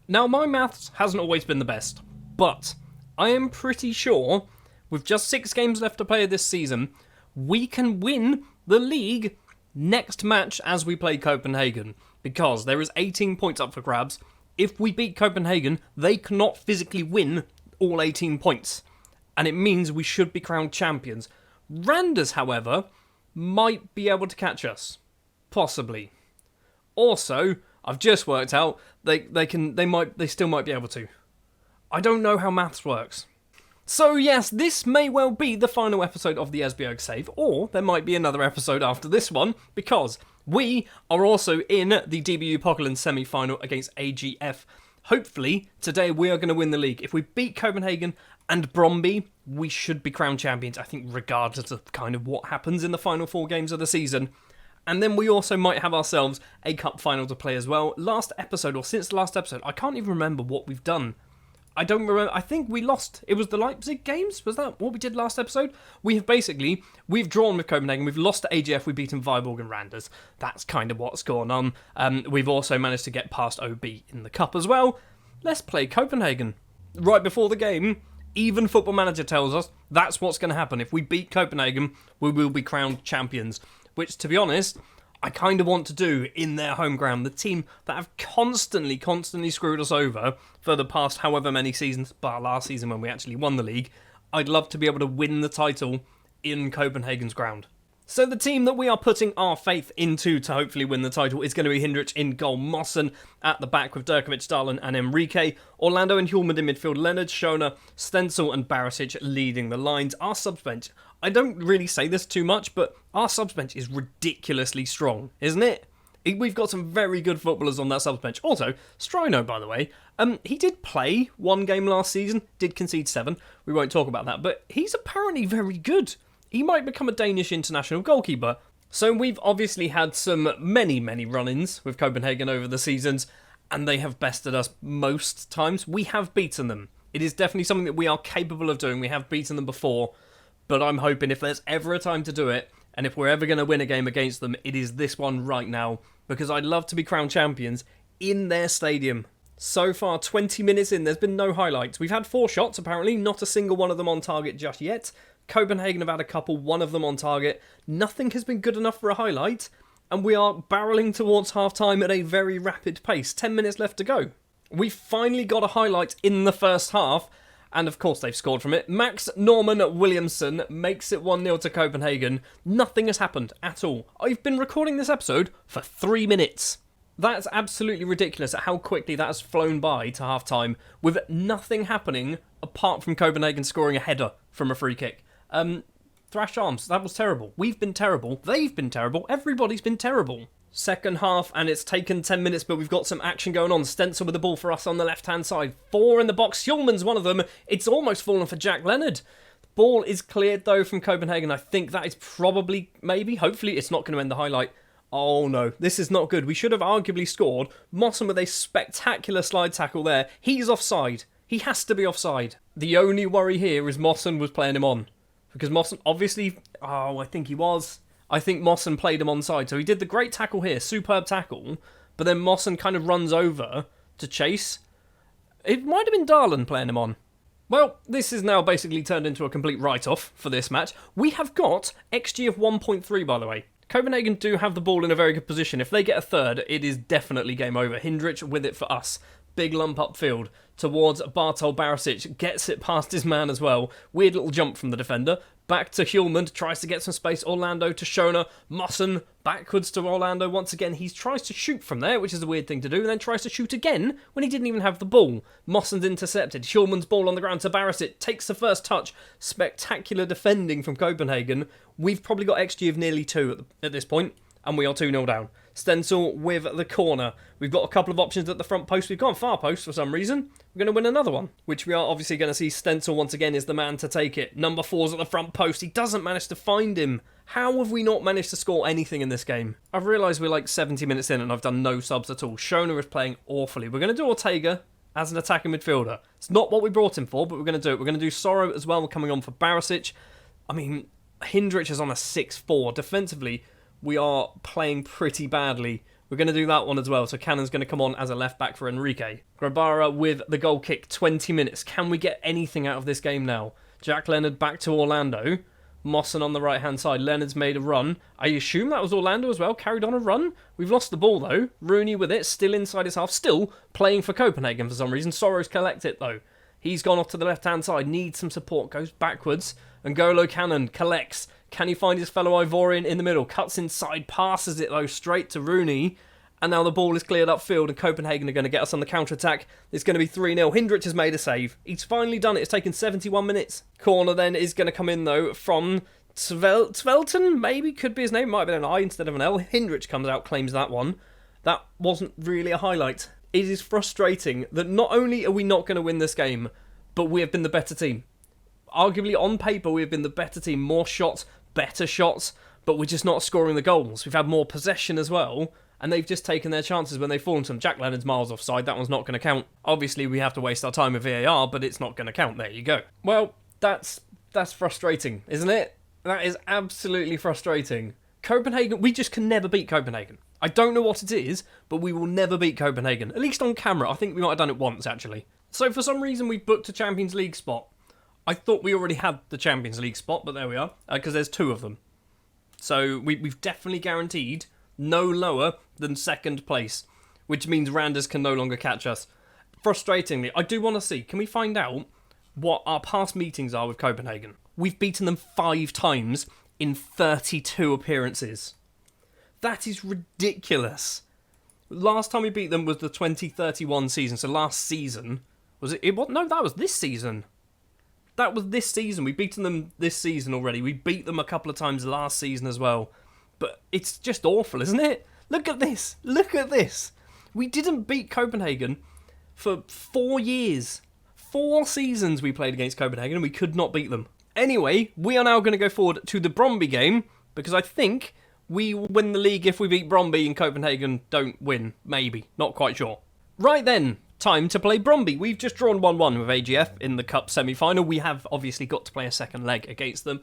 Now, my maths hasn't always been the best, but I am pretty sure, with just 6 games left to play this season, we can win the league next match as we play Copenhagen, because there is 18 points up for grabs. If we beat Copenhagen, they cannot physically win all 18 points, and it means we should be crowned champions. Randers, however, might be able to catch us. Possibly. Also, I've just worked out they still might be able to. I don't know how maths works. So yes, this may well be the final episode of the Esbjerg save, or there might be another episode after this one, because we are also in the DBU Pokalen semi-final against AGF. Hopefully, today we are going to win the league. If we beat Copenhagen and Brøndby, we should be crowned champions, I think, regardless of kind of what happens in the final 4 games of the season. And then we also might have ourselves a cup final to play as well. Since the last episode, I can't even remember what we've done. I don't remember. I think we lost. It was the Leipzig games? Was that what we did last episode? We've drawn with Copenhagen. We've lost to AGF. We've beaten Viborg and Randers. That's kind of what's going on. We've also managed to get past OB in the cup as well. Let's play Copenhagen. Right before the game, even Football Manager tells us that's what's going to happen. If we beat Copenhagen, we will be crowned champions. Which, to be honest, I kind of want to do in their home ground. The team that have constantly screwed us over for the past however many seasons, bar last season when we actually won the league, I'd love to be able to win the title in Copenhagen's ground. So the team that we are putting our faith into to hopefully win the title is going to be Hindrich in goal, Mossen at the back with Durkovic, Darlin and Enrique, Orlando and Hjulmand in midfield, Leonard, Schöne, Stenzel and Barisic leading the lines. Our subs bench, I don't really say this too much, but our subs bench is ridiculously strong, isn't it? We've got some very good footballers on that subs bench. Also, Strino, by the way, he did play 1 game last season, did concede 7. We won't talk about that, but he's apparently very good. He might become a Danish international goalkeeper. So we've obviously had some many run-ins with Copenhagen over the seasons, and they have bested us most times. We have beaten them. It is definitely something that we are capable of doing. We have beaten them before, but I'm hoping if there's ever a time to do it, and if we're ever going to win a game against them, it is this one right now, because I'd love to be crowned champions in their stadium. So far, 20 minutes in, there's been no highlights. We've had 4 shots, apparently, not a single one of them on target just yet. Copenhagen have had a couple, one of them on target. Nothing has been good enough for a highlight, and we are barreling towards half-time at a very rapid pace. 10 minutes left to go. We finally got a highlight in the first half, and of course they've scored from it. Max Norman Williamson makes it 1-0 to Copenhagen. Nothing has happened at all. I've been recording this episode for 3 minutes. That's absolutely ridiculous at how quickly that has flown by to half-time, with nothing happening apart from Copenhagen scoring a header from a free kick. Thrash Arms, that was terrible. We've been terrible. They've been terrible. Everybody's been terrible. Second half, and it's taken 10 minutes, but we've got some action going on. Stenzel with the ball for us on the left-hand side. 4 in the box. Hjulmand's one of them. It's almost fallen for Jack Leonard. Ball is cleared, though, from Copenhagen. I think that is probably, maybe, hopefully, it's not going to end the highlight. Oh, no. This is not good. We should have arguably scored. Mossen with a spectacular slide tackle there. He's offside. He has to be offside. The only worry here is Mossen was playing him on. Because Mossen, obviously... Oh, I think he was. I think Mossen played him onside. So he did the great tackle here. Superb tackle. But then Mossen kind of runs over to chase. It might have been Darlin playing him on. Well, this is now basically turned into a complete write-off for this match. We have got XG of 1.3, by the way. Copenhagen do have the ball in a very good position. If they get a third, it is definitely game over. Hindrich with it for us. Big lump upfield towards Bartol Barisic. Gets it past his man as well. Weird little jump from the defender. Back to Hjulmand. Tries to get some space. Orlando to Schöne. Mossen backwards to Orlando once again. He tries to shoot from there, which is a weird thing to do. And then tries to shoot again when he didn't even have the ball. Mossen's intercepted. Hjulmand's ball on the ground to Barisic. Takes the first touch. Spectacular defending from Copenhagen. We've probably got XG of nearly 2 at this point. And we are 2-0 down. Stenzel with the corner. We've got a couple of options at the front post. We've gone far post for some reason. We're going to win another one, which we are obviously going to see. Stenzel once again is the man to take it. Number 4's at the front post. He doesn't manage to find him. How have we not managed to score anything in this game? I've realised we're like 70 minutes in and I've done no subs at all. Schöne is playing awfully. We're going to do Ortega as an attacking midfielder. It's not what we brought him for, but we're going to do it. We're going to do Sorrow as well. We're coming on for Barisic. I mean, Hindrich is on a 6-4. Defensively, we are playing pretty badly We're going to do that one as well. So Cannon's going to come on as a left back for Enrique. Grabara with the goal kick, 20 minutes. Can we get anything out of this game now? Jack Leonard back to Orlando. Mawson on the right-hand side. Leonard's made a run. I assume that was Orlando as well. Carried on a run. We've lost the ball, though. Rooney with it. Still inside his half. Still playing for Copenhagen for some reason. Soros collect it, though. He's gone off to the left-hand side. Needs some support. Goes backwards. N'Golo Cannon collects. Can he find his fellow Ivorian in the middle? Cuts inside. Passes it, though, straight to Rooney. And now the ball is cleared upfield and Copenhagen are going to get us on the counter-attack. It's going to be 3-0. Hindrich has made a save. He's finally done it. It's taken 71 minutes. Corner then is going to come in, though, from Tvelton, maybe, could be his name. Might have been an I instead of an L. Hindrich comes out, claims that one. That wasn't really a highlight. It is frustrating that not only are we not going to win this game, but we have been the better team. Arguably, on paper, we have been the better team. More shots, better shots, but we're just not scoring the goals. We've had more possession as well. And they've just taken their chances when they've fallen to them. Jack Leonard's miles offside, that one's not going to count. Obviously, we have to waste our time with VAR, but it's not going to count. There you go. Well, that's frustrating, isn't it? That is absolutely frustrating. Copenhagen, we just can never beat Copenhagen. I don't know what it is, but we will never beat Copenhagen. At least on camera. I think we might have done it once, actually. So for some reason, we've booked a Champions League spot. I thought we already had the Champions League spot, but there we are, because there's 2 of them. So we've definitely guaranteed no lower than second place, which means Randers can no longer catch us. Frustratingly, I do want to see, can we find out what our past meetings are with Copenhagen? We've beaten them 5 times in 32 appearances. That is ridiculous. Last time we beat them was the 2031 season, so last season. Was it? No, that was this season. That was this season. We've beaten them this season already. We beat them a couple of times last season as well. But it's just awful, isn't it? Look at this. Look at this. We didn't beat Copenhagen for 4 years. 4 seasons we played against Copenhagen and we could not beat them. Anyway, we are now going to go forward to the Brøndby game because I think we will win the league if we beat Brøndby and Copenhagen don't win. Maybe. Not quite sure. Right then, time to play Brøndby. We've just drawn 1-1 with AGF in the Cup semi-final. We have obviously got to play a second leg against them.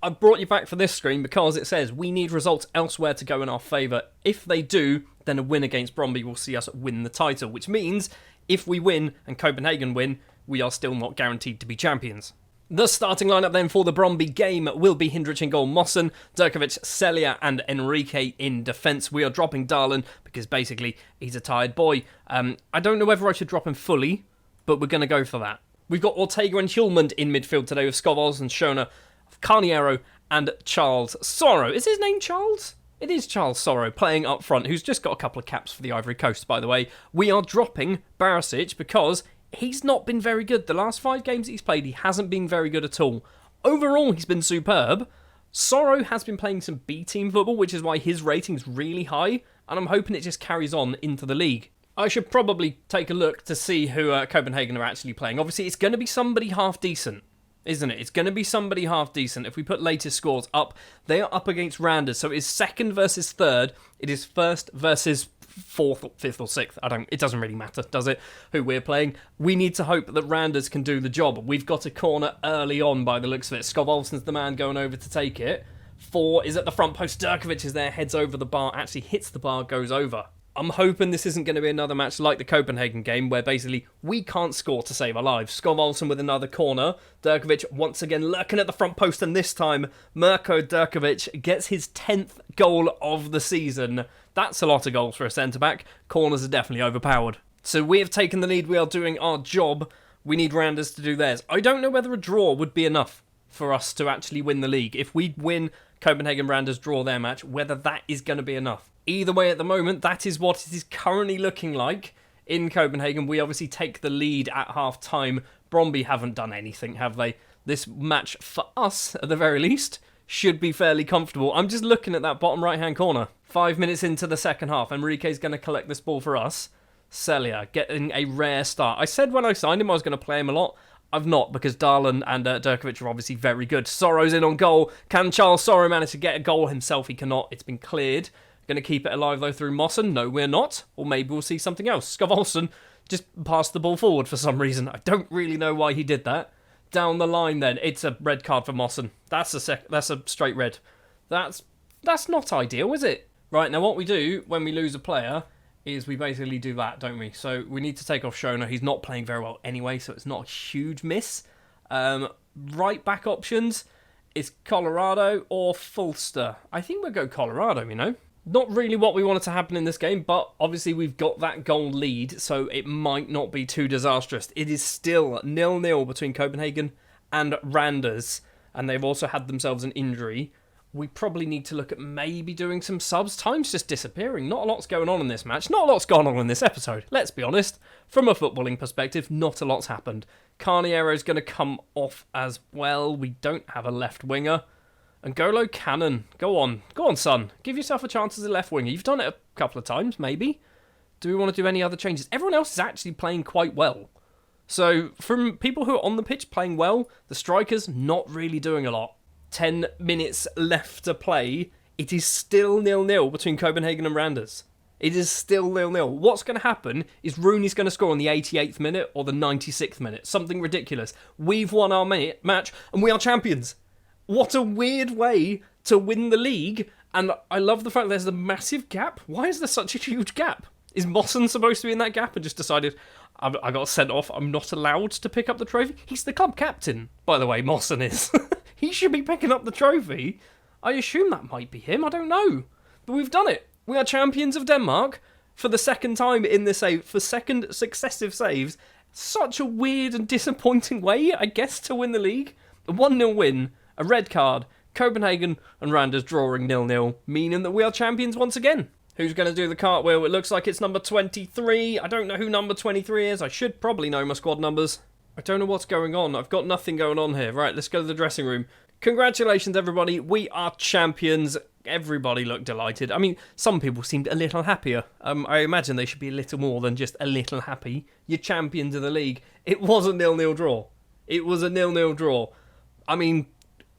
I brought you back for this screen because it says we need results elsewhere to go in our favour. If they do, then a win against Brøndby will see us win the title, which means if we win and Copenhagen win, we are still not guaranteed to be champions. The starting lineup then for the Brøndby game will be Hindrich in goal, Mawson, Durkovic, Celia and Enrique in defence. We are dropping Darlin because basically he's a tired boy. I don't know whether I should drop him fully, but we're going to go for that. We've got Ortega and Hjulmand in midfield today with Skovals and Schöne, Carniero and Charles Sorrow. Is his name Charles? It is Charles Sorrow playing up front, who's just got a couple of caps for the Ivory Coast, by the way. We are dropping Barisic because he's not been very good. The last 5 games he's played, he hasn't been very good at all. Overall, he's been superb. Sorrow has been playing some B-team football, which is why his rating's really high, and I'm hoping it just carries on into the league. I should probably take a look to see who Copenhagen are actually playing. Obviously, it's going to be somebody half decent, isn't it? It's going to be somebody half decent. If we put latest scores up, they are up against Randers. So it is 2nd versus 3rd. It is 1st versus 4th, or 5th or 6th. It doesn't really matter, does it? Who we're playing. We need to hope that Randers can do the job. We've got a corner early on by the looks of it. Skov Olsen's the man going over to take it. 4 is at the front post. Durkovic is there, heads over the bar, actually hits the bar, goes over. I'm hoping this isn't going to be another match like the Copenhagen game where basically we can't score to save our lives. Skov Olsen with another corner. Durkovic once again lurking at the front post, and this time Mirko Durkovic gets his 10th goal of the season. That's a lot of goals for a centre-back. Corners are definitely overpowered. So we have taken the lead. We are doing our job. We need Randers to do theirs. I don't know whether a draw would be enough for us to actually win the league. If we win, Copenhagen Randers draw their match, whether that is going to be enough. Either way, at the moment, that is what it is currently looking like in Copenhagen. We obviously take the lead at half-time. Brøndby haven't done anything, have they? This match, for us, at the very least, should be fairly comfortable. I'm just looking at that bottom right-hand corner. 5 minutes into the second half. Enrique's going to collect this ball for us. Celia getting a rare start. I said when I signed him I was going to play him a lot. I've not, because Darlin and Durkovic are obviously very good. Sorrow's in on goal. Can Charles Sorrow manage to get a goal himself? He cannot. It's been cleared. Going to keep it alive, though, through Mawson. No, we're not. Or maybe we'll see something else. Skov Olsen just passed the ball forward for some reason. I don't really know why he did that. Down the line, then. It's a red card for Mawson. That's a straight red. That's not ideal, is it? Right, now what we do when we lose a player is we basically do that, don't we? So we need to take off Shona. He's not playing very well anyway, so it's not a huge miss. Right back options is Colorado or Fulster. I think we'll go Colorado, you know. Not really what we wanted to happen in this game, but obviously we've got that goal lead, so it might not be too disastrous. It is still 0-0 between Copenhagen and Randers, and they've also had themselves an injury. We probably need to look at maybe doing some subs. Time's just disappearing. Not a lot's going on in this match. Not a lot's gone on in this episode. Let's be honest. From a footballing perspective, not a lot's happened. Carniero's going to come off as well. We don't have a left winger. And Golo Cannon. Go on. Go on, son. Give yourself a chance as a left winger. You've done it a couple of times, maybe. Do we want to do any other changes? Everyone else is actually playing quite well. So, from people who are on the pitch playing well, the strikers not really doing a lot. 10 minutes left to play. It is still 0-0 between Copenhagen and Randers. It is still 0-0. What's going to happen is Rooney's going to score on the 88th minute or the 96th minute. Something ridiculous. We've won our match and we are champions. What a weird way to win the league. And I love the fact there's a massive gap. Why is there such a huge gap? Is Mawson supposed to be in that gap and just decided, I got sent off, I'm not allowed to pick up the trophy? He's the club captain, by the way, Mawson is. He should be picking up the trophy. I assume that might be him. I don't know. But we've done it. We are champions of Denmark for the second time in this save, for second successive saves. Such a weird and disappointing way, I guess, to win the league. A 1-0 win, a red card, Copenhagen and Randers drawing 0-0, meaning that we are champions once again. Who's going to do the cartwheel? It looks like it's number 23. I don't know who number 23 is. I should probably know my squad numbers. I don't know what's going on. I've got nothing going on here. Right, let's go to the dressing room. Congratulations, everybody. We are champions. Everybody looked delighted. I mean, some people seemed a little happier. I imagine they should be a little more than just a little happy. You're champions of the league. It was a 0-0 draw. It was a 0-0 draw. I mean,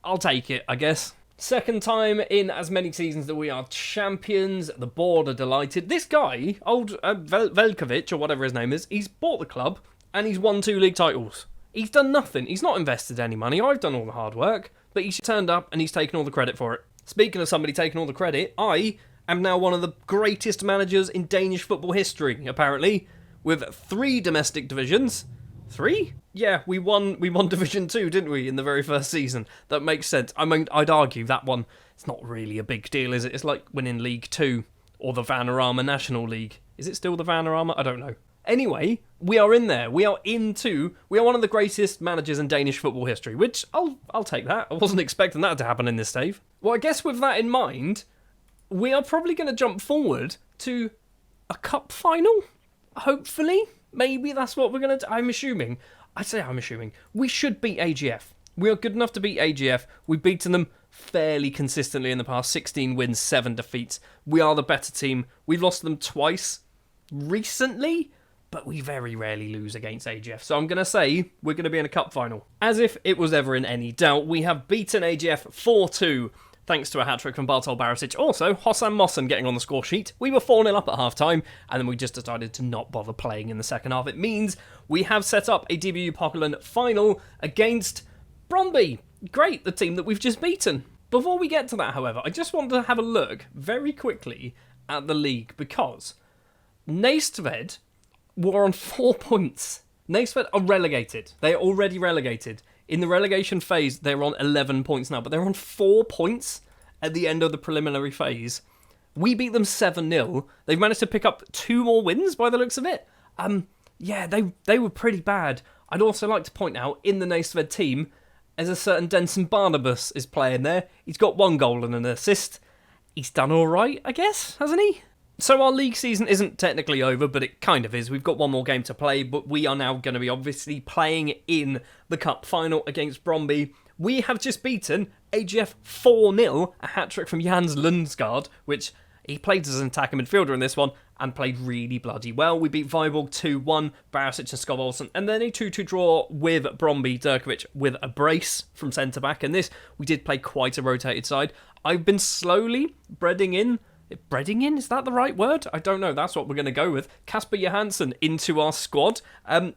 I'll take it, I guess. Second time in as many seasons that we are champions. The board are delighted. This guy, old Velkovic, or whatever his name is, he's bought the club. And he's won 2 league titles. He's done nothing. He's not invested any money. I've done all the hard work. But he's turned up and he's taken all the credit for it. Speaking of somebody taking all the credit, I am now one of the greatest managers in Danish football history, apparently. With 3 domestic divisions. 3? Yeah, we won Division 2, didn't we, in the very first season? That makes sense. I mean, I'd argue that one, it's not really a big deal, is it? It's like winning League 2 or the Vanarama National League. Is it still the Vanarama? I don't know. Anyway, we are in there. We are one of the greatest managers in Danish football history, which I'll take that. I wasn't expecting that to happen in this save. Well, I guess with that in mind, we are probably going to jump forward to a cup final, hopefully. Maybe that's what we're going to do. I'm assuming. We should beat AGF. We are good enough to beat AGF. We've beaten them fairly consistently in the past. 16 wins, 7 defeats. We are the better team. We've lost them twice recently, but we very rarely lose against AGF. So I'm going to say we're going to be in a cup final. As if it was ever in any doubt, we have beaten AGF 4-2, thanks to a hat-trick from Bartol Barisic. Also, Hossam Mawson getting on the score sheet. We were 4-0 up at half-time, and then we just decided to not bother playing in the second half. It means we have set up a DBU Pokalen final against Brøndby. Great, the team that we've just beaten. Before we get to that, however, I just want to have a look very quickly at the league, because Næstved were on 4 points. Næstved are relegated. They are already relegated. In the relegation phase, they're on 11 points now, but they're on 4 points at the end of the preliminary phase. We beat them 7-0. They've managed to pick up 2 more wins by the looks of it. Yeah, they were pretty bad. I'd also like to point out, in the Næstved team, as a certain Denson Barnabas is playing there. He's got 1 goal and an assist. He's done all right, I guess, hasn't he? So our league season isn't technically over, but it kind of is. We've got 1 more game to play, but we are now going to be obviously playing in the cup final against Brøndby. We have just beaten AGF 4-0, a hat-trick from Jans Lundsgaard, which he played as an attacking midfielder in this one and played really bloody well. We beat Viborg 2-1, Barisic and Skov Olsen, and then a 2-2 draw with Brøndby, Durkovic with a brace from centre-back. And this, we did play quite a rotated side. I've been slowly breading in, is that the right word? I don't know, that's what we're going to go with. Kasper Johansson into our squad.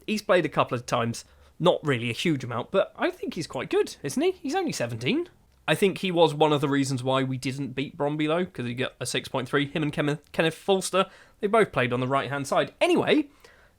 He's played a couple of times, not really a huge amount, but I think he's quite good, isn't he? He's only 17. I think he was one of the reasons why we didn't beat Bromby, though, because he got a 6.3. Him and Kenneth Falster, they both played on the right-hand side. Anyway,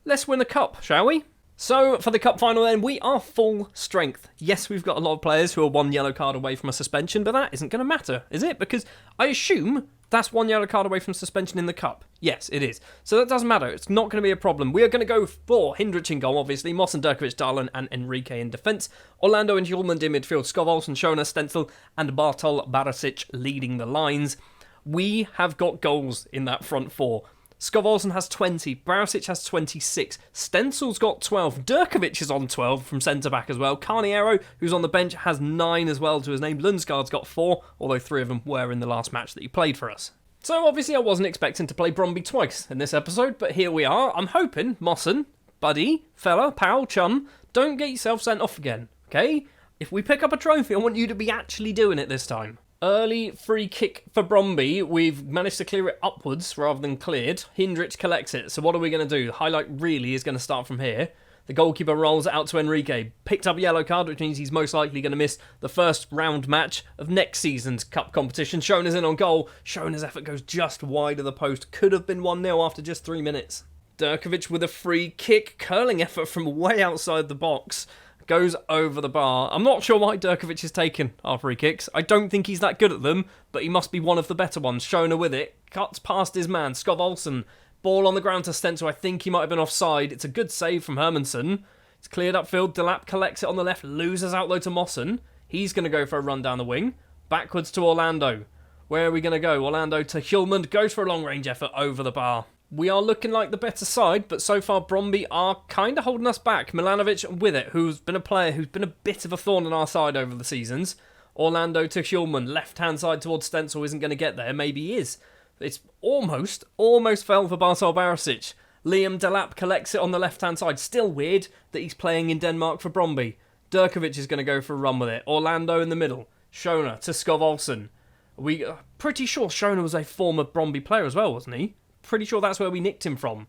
let's win a cup, shall we? So, for the cup final then, we are full strength. Yes, we've got a lot of players who are one yellow card away from a suspension, but that isn't going to matter, is it? Because I assume that's one yellow card away from suspension in the cup. Yes, it is. So that doesn't matter. It's not going to be a problem. We are going to go for Hindrich in goal, obviously. Moss and Durkovic, Darlin and Enrique in defence. Orlando and Hjulmand in midfield. Skov Olsen, Shona, Stenzel and Bartol Barisic leading the lines. We have got goals in that front four. Skov Olsen has 20, Barisic has 26, Stenzel's got 12, Durkovic is on 12 from centre-back as well, Carniero, who's on the bench, has 9 as well to his name, Lundsgaard's got 4, although 3 of them were in the last match that he played for us. So obviously I wasn't expecting to play Bromby twice in this episode, but here we are. I'm hoping, Mossen, buddy, fella, pal, chum, don't get yourself sent off again, okay? If we pick up a trophy, I want you to be actually doing it this time. Early free kick for Bromby. We've managed to clear it upwards rather than cleared. Hindrich collects it. So what are we going to do? The highlight really is going to start from here. The goalkeeper rolls it out to Enrique. Picked up a yellow card, which means he's most likely going to miss the first round match of next season's cup competition. Shona's in on goal. Shona's effort goes just wide of the post. Could have been 1-0 after just 3 minutes. Durkovic with a free kick. Curling effort from way outside the box. Goes over the bar. I'm not sure why Durkovic has taken our free kicks. I don't think he's that good at them, but he must be one of the better ones. Shona with it. Cuts past his man, Skov Olsen. Ball on the ground to Stenzel. I think he might have been offside. It's a good save from Hermansson. It's cleared upfield. Delap collects it on the left. Loses out low to Mossen. He's going to go for a run down the wing. Backwards to Orlando. Where are we going to go? Orlando to Hjulmand. Goes for a long-range effort over the bar. We are looking like the better side, but so far Bromby are kind of holding us back. Milanovic with it, who's been a player who's been a bit of a thorn in our side over the seasons. Orlando to Hjulmand, left-hand side towards Stenzel, isn't going to get there. Maybe he is. It's almost fell for Bartol Barisic. Liam Delap collects it on the left-hand side. Still weird that he's playing in Denmark for Bromby. Durkovic is going to go for a run with it. Orlando in the middle. Shona to Skov Olsen. We are pretty sure Shona was a former Bromby player as well, wasn't he? Pretty sure that's where we nicked him from.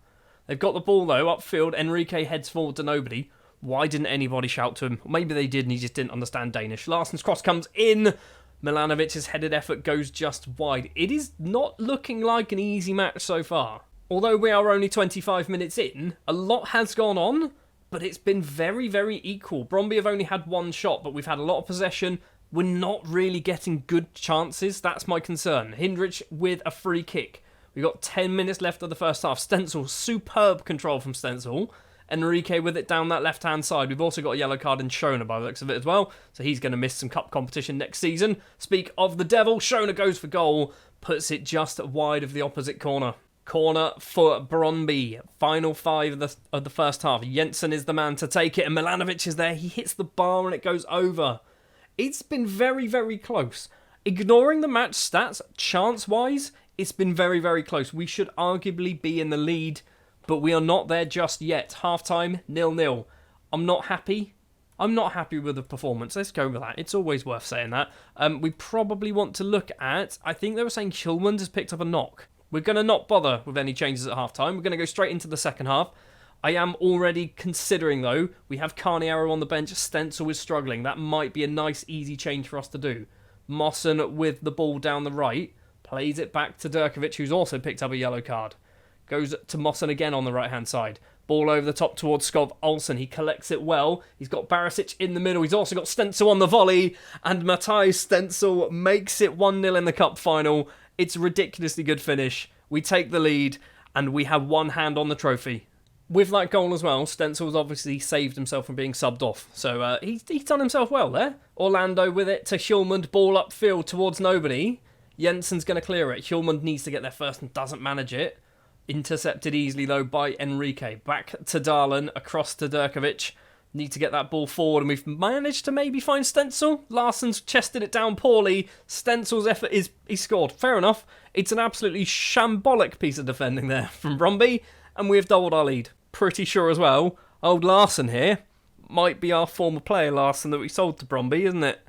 They've got the ball though, upfield. Enrique heads forward to nobody. Why didn't anybody shout to him? Maybe they did and he just didn't understand Danish. Larsson's cross comes in. Milanovic's headed effort goes just wide. It is not looking like an easy match so far. Although we are only 25 minutes in, a lot has gone on, but it's been very, very equal. Bromby have only had one shot, but we've had a lot of possession. We're not really getting good chances. That's my concern. Hindrich with a free kick. We've got 10 minutes left of the first half. Stenzel, superb control from Stenzel. Enrique with it down that left-hand side. We've also got a yellow card in Shona by the looks of it as well. So he's going to miss some cup competition next season. Speak of the devil, Shona goes for goal. Puts it just wide of the opposite corner. Corner for Bromby. Final 5 of the first half. Jensen is the man to take it. And Milanovic is there. He hits the bar and it goes over. It's been very, very close. Ignoring the match stats, chance-wise, it's been very, very close. We should arguably be in the lead, but we are not there just yet. Half-time, 0-0. I'm not happy. I'm not happy with the performance. Let's go with that. It's always worth saying that. We probably want to look at... I think they were saying Hjulmand has picked up a knock. We're going to not bother with any changes at half-time. We're going to go straight into the second half. I am already considering, though, we have Carniero on the bench. Stenzel is struggling. That might be a nice, easy change for us to do. Mossen with the ball down the right. Plays it back to Durkovic, who's also picked up a yellow card. Goes to Mossen again on the right-hand side. Ball over the top towards Skov Olsen. He collects it well. He's got Barisic in the middle. He's also got Stenzel on the volley. And Matthijs Stenzel makes it 1-0 in the cup final. It's a ridiculously good finish. We take the lead, and we have one hand on the trophy. With that goal as well, Stenzel's obviously saved himself from being subbed off. So he's done himself well there. Orlando with it to Hjulmand. Ball upfield towards nobody. Jensen's going to clear it. Hjulmand needs to get there first and doesn't manage it. Intercepted easily, though, by Enrique. Back to Darlin, across to Durkovic. Need to get that ball forward, and we've managed to maybe find Stenzel. Larsson's chested it down poorly. Stenzel's effort is... he scored. Fair enough. It's an absolutely shambolic piece of defending there from Bromby, and we have doubled our lead. Pretty sure as well, old Larsson here might be our former player, Larsson, that we sold to Bromby, isn't it?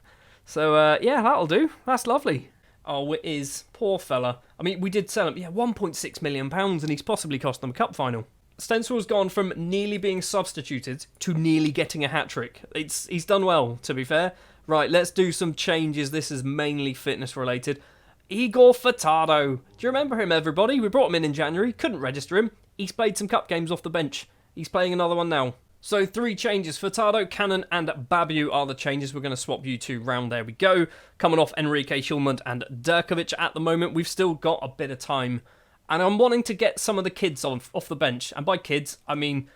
So, yeah, that'll do. That's lovely. Oh, it is. Poor fella. I mean, we did sell him, £1.6 million, and he's possibly cost them a cup final. Stenzel's gone from nearly being substituted to nearly getting a hat-trick. He's done well, to be fair. Right, let's do some changes. This is mainly fitness related. Igor Furtado. Do you remember him, everybody? We brought him in January. Couldn't register him. He's played some cup games off the bench. He's playing another one now. So 3 changes. Furtado, Cannon and Babu are the changes. We're going to swap you 2 round. There we go. Coming off Enrique Schulman and Durkovic at the moment. We've still got a bit of time. And I'm wanting to get some of the kids off the bench. And by kids, I mean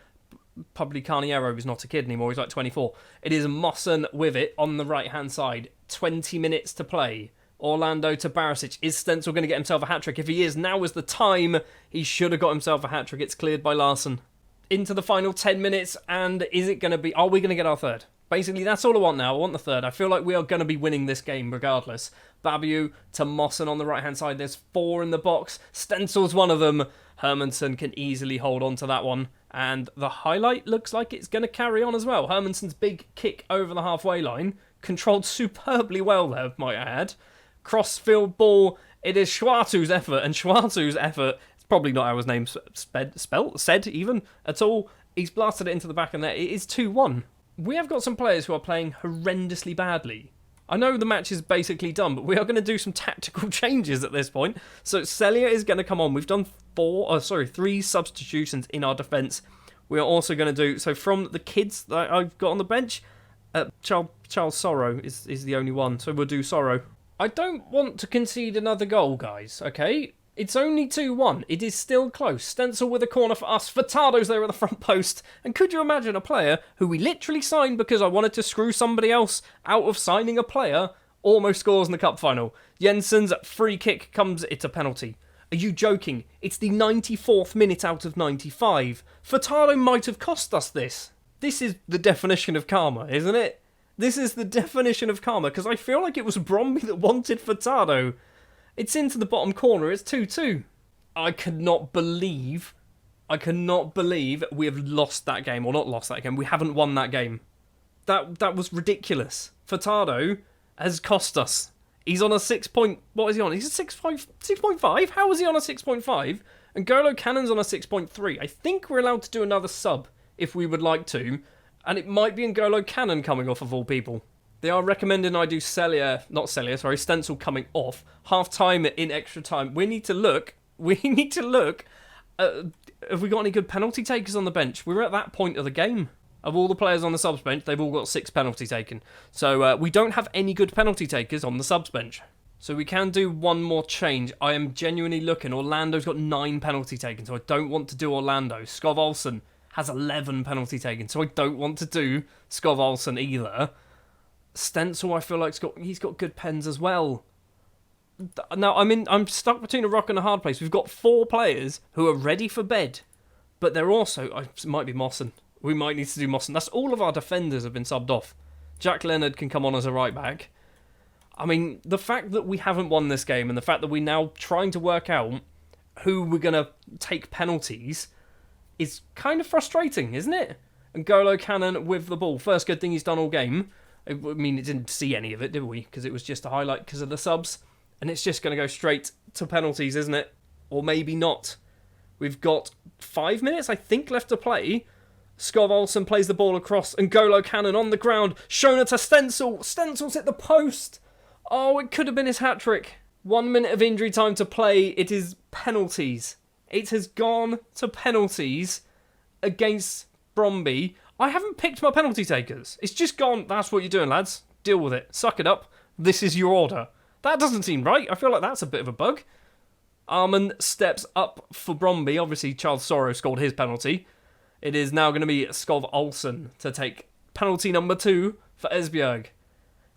Pablo Carniero is not a kid anymore. He's like 24. It is Mosson with it on the right-hand side. 20 minutes to play. Orlando to Barisic. Is Stenzel going to get himself a hat-trick? If he is, now is the time. He should have got himself a hat-trick. It's cleared by Larson. Into the final 10 minutes, and is it going to be... Are we going to get our third? Basically, that's all I want now. I want the third. I feel like we are going to be winning this game regardless. Babu to Mosson on the right-hand side. There's 4 in the box. Stenzel's one of them. Hermansson can easily hold on to that one. And the highlight looks like it's going to carry on as well. Hermansson's big kick over the halfway line. Controlled superbly well there, might I add. Crossfield ball. It is Schwartu's effort, and Schwartu's effort, it's probably not how his name's said even, at all. He's blasted it into the back of the net. It is 2-1. We have got some players who are playing horrendously badly. I know the match is basically done, but we are going to do some tactical changes at this point. So Celia is going to come on. We've done 3 substitutions in our defence. We are also going to do, so from the kids that I've got on the bench, Charles Sorrow is the only one, so we'll do Sorrow. I don't want to concede another goal, guys, okay? It's only 2-1. It is still close. Stenzel with a corner for us. Furtado's there at the front post. And could you imagine a player who we literally signed because I wanted to screw somebody else out of signing a player almost scores in the cup final? Jensen's free kick comes... It's a penalty. Are you joking? It's the 94th minute out of 95. Furtado might have cost us this. This is the definition of karma, isn't it? This is the definition of karma, because I feel like it was Bromby that wanted Furtado. It's into the bottom corner, it's 2-2. I cannot believe we have lost that game, or not lost that game, we haven't won that game. That was ridiculous. Furtado has cost us. He's on a 6 point... What is he on? He's a 6.5? How is he on a 6.5? And Golo Cannon's on a 6.3. I think we're allowed to do another sub, if we would like to. And it might be N'Golo Cannon coming off of all people. They are recommending I do Stenzel coming off. Half time in extra time. We need to look. Have we got any good penalty takers on the bench? We're at that point of the game. Of all the players on the subs bench, they've all got 6 penalty taken. So we don't have any good penalty takers on the subs bench. So we can do one more change. I am genuinely looking. Orlando's got 9 penalty taken, so I don't want to do Orlando. Skov Olsen has 11 penalty taken, so I don't want to do Skov Olsen either. Stenzel, I feel like he's got good pens as well. Now, I'm stuck between a rock and a hard place. We've got 4 players who are ready for bed, but they're also... It might be Mosson. We might need to do Mosson. That's all of our defenders have been subbed off. Jack Leonard can come on as a right back. I mean, the fact that we haven't won this game and the fact that we're now trying to work out who we're going to take penalties is kind of frustrating, isn't it? And N'Golo Cannon with the ball. First good thing he's done all game. I mean, it didn't see any of it, did we? Because it was just a highlight because of the subs. And it's just going to go straight to penalties, isn't it? Or maybe not. We've got 5 minutes, I think, left to play. Skov Olsen plays the ball across. And N'Golo Cannon on the ground. Shown it to Stenzel. Stenzel's hit the post. Oh, it could have been his hat-trick. 1 minute of injury time to play. It is penalties. It has gone to penalties against Bromby. I haven't picked my penalty takers. It's just gone, that's what you're doing, lads. Deal with it. Suck it up. This is your order. That doesn't seem right. I feel like that's a bit of a bug. Arman steps up for Bromby. Obviously, Charles Sorrow scored his penalty. It is now going to be Skov Olsen to take penalty number 2 for Esbjerg.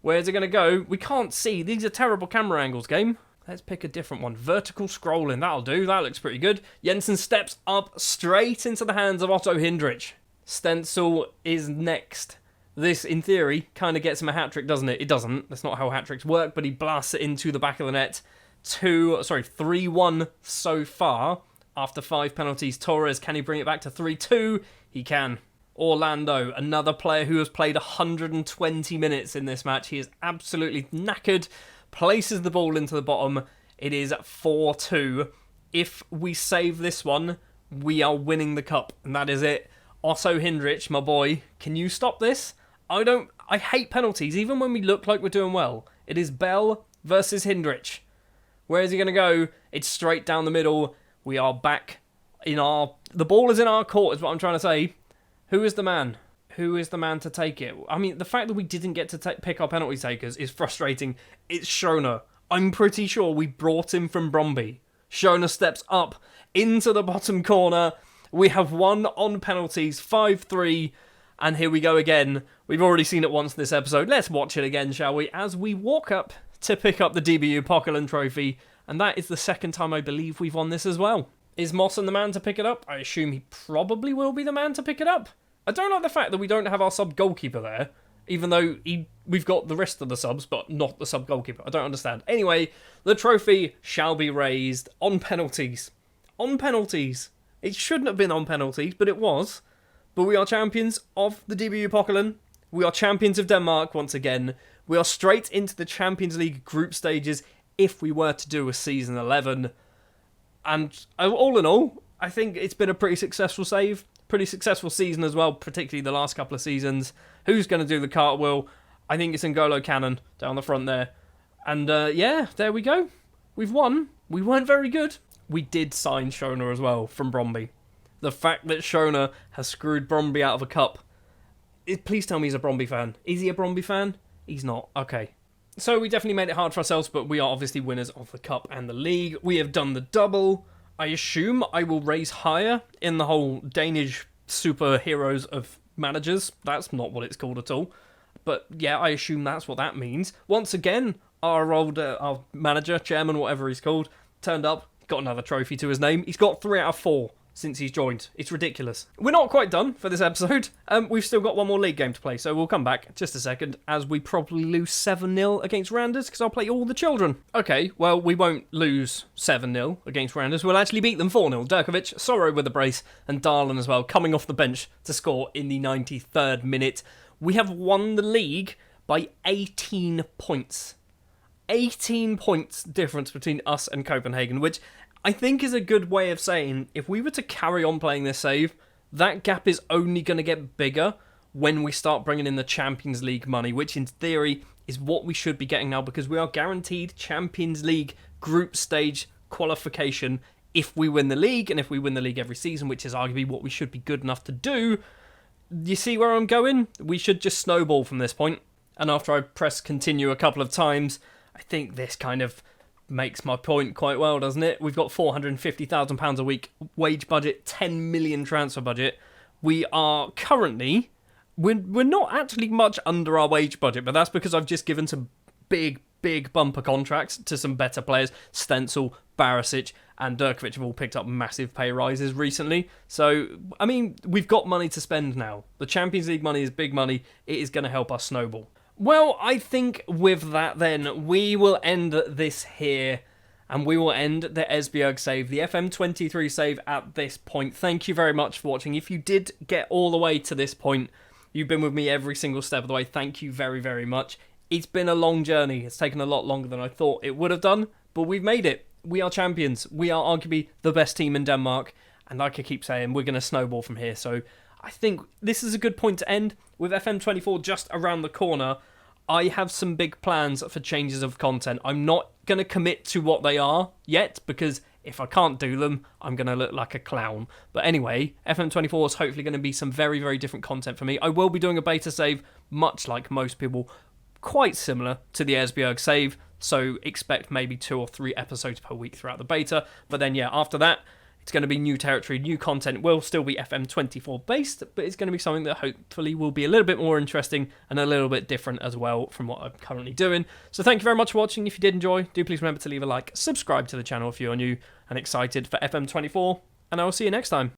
Where's it going to go? We can't see. These are terrible camera angles, game. Let's pick a different one. Vertical scrolling. That'll do. That looks pretty good. Jensen steps up straight into the hands of Otto Hindrich. Stenzel is next. This, in theory, kind of gets him a hat-trick, doesn't it? It doesn't. That's not how hat-tricks work, but he blasts it into the back of the net. 3-1 so far. After 5 penalties, Torres, can he bring it back to 3-2? He can. Orlando, another player who has played 120 minutes in this match. He is absolutely knackered. Places the ball into the bottom. It is 4-2. If we save this one, we are winning the cup. And that is it. Otto Hindrich, my boy, can you stop this? I don't I hate penalties, even when we look like we're doing well. It is Bell versus Hindrich. Where is he going to go? It's straight down the middle. We are back in our... The ball is in our court, is what I'm trying to say. Who is the man? Who is the man to take it? I mean, the fact that we didn't get to pick our penalty takers is frustrating. It's Shona. I'm pretty sure we brought him from Bromby. Shona steps up into the bottom corner. We have won on penalties, 5-3. And here we go again. We've already seen it once in this episode. Let's watch it again, shall we? As we walk up to pick up the DBU Pockelen Trophy. And that is the second time I believe we've won this as well. Is Mawson the man to pick it up? I assume he probably will be the man to pick it up. I don't like the fact that we don't have our sub-goalkeeper there. Even though we've got the rest of the subs, but not the sub-goalkeeper. I don't understand. Anyway, the trophy shall be raised on penalties. On penalties. It shouldn't have been on penalties, but it was. But we are champions of the DBU Pockelen. We are champions of Denmark once again. We are straight into the Champions League group stages if we were to do a season 11. And all in all, I think it's been a pretty successful save. Pretty successful season as well, particularly the last couple of seasons. Who's going to do the cartwheel? I think it's N'Golo Cannon down the front there. And yeah, there we go. We've won. We weren't very good. We did sign Shona as well from Bromby. The fact that Shona has screwed Bromby out of a cup. Please tell me he's a Bromby fan. Is he a Bromby fan? He's not. Okay. So we definitely made it hard for ourselves, but we are obviously winners of the cup and the league. We have done the double. I assume I will raise higher in the whole Danish superheroes of managers. That's not what it's called at all. But yeah, I assume that's what that means. Once again, our manager, chairman, whatever he's called, turned up, got another trophy to his name. He's got 3 out of 4 since he's joined. It's ridiculous. We're not quite done for this episode. We've still got one more league game to play, so we'll come back just a second as we probably lose 7-0 against Randers because I'll play all the children. Okay, well, we won't lose 7-0 against Randers. We'll actually beat them 4-0. Durkovic, Sorrow with a brace, and Darlan as well, coming off the bench to score in the 93rd minute. We have won the league by 18 points. 18 points difference between us and Copenhagen, which I think is a good way of saying if we were to carry on playing this save, that gap is only going to get bigger when we start bringing in the Champions League money, which in theory is what we should be getting now because we are guaranteed Champions League group stage qualification if we win the league, and if we win the league every season, which is arguably what we should be good enough to do. You see where I'm going? We should just snowball from this point. And after I press continue a couple of times, I think this kind of makes my point quite well, doesn't it? We've got £450,000 a week wage budget, 10 million transfer budget. We are currently... We're not actually much under our wage budget, but that's because I've just given some big bumper contracts to some better players. Stenzel, Barisic and Durkovic have all picked up massive pay rises recently. So, I mean, we've got money to spend now. The Champions League money is big money. It is going to help us snowball. Well, I think with that then, we will end this here. And we will end the Esbjerg save, the FM23 save at this point. Thank you very much for watching. If you did get all the way to this point, you've been with me every single step of the way. Thank you very, very much. It's been a long journey. It's taken a lot longer than I thought it would have done, but we've made it. We are champions. We are arguably the best team in Denmark, and like I keep saying, we're going to snowball from here. So I think this is a good point to end with FM24 just around the corner. I have some big plans for changes of content. I'm not going to commit to what they are yet, because if I can't do them, I'm going to look like a clown. But anyway, FM24 is hopefully going to be some very, very different content for me. I will be doing a beta save, much like most people, quite similar to the Esbjerg save, so expect maybe 2 or 3 episodes per week throughout the beta. But then, yeah, after that, it's going to be new territory, new content. Will still be FM24 based, but it's going to be something that hopefully will be a little bit more interesting and a little bit different as well from what I'm currently doing. So thank you very much for watching. If you did enjoy, do please remember to leave a like, subscribe to the channel if you're new and excited for FM24, and I will see you next time.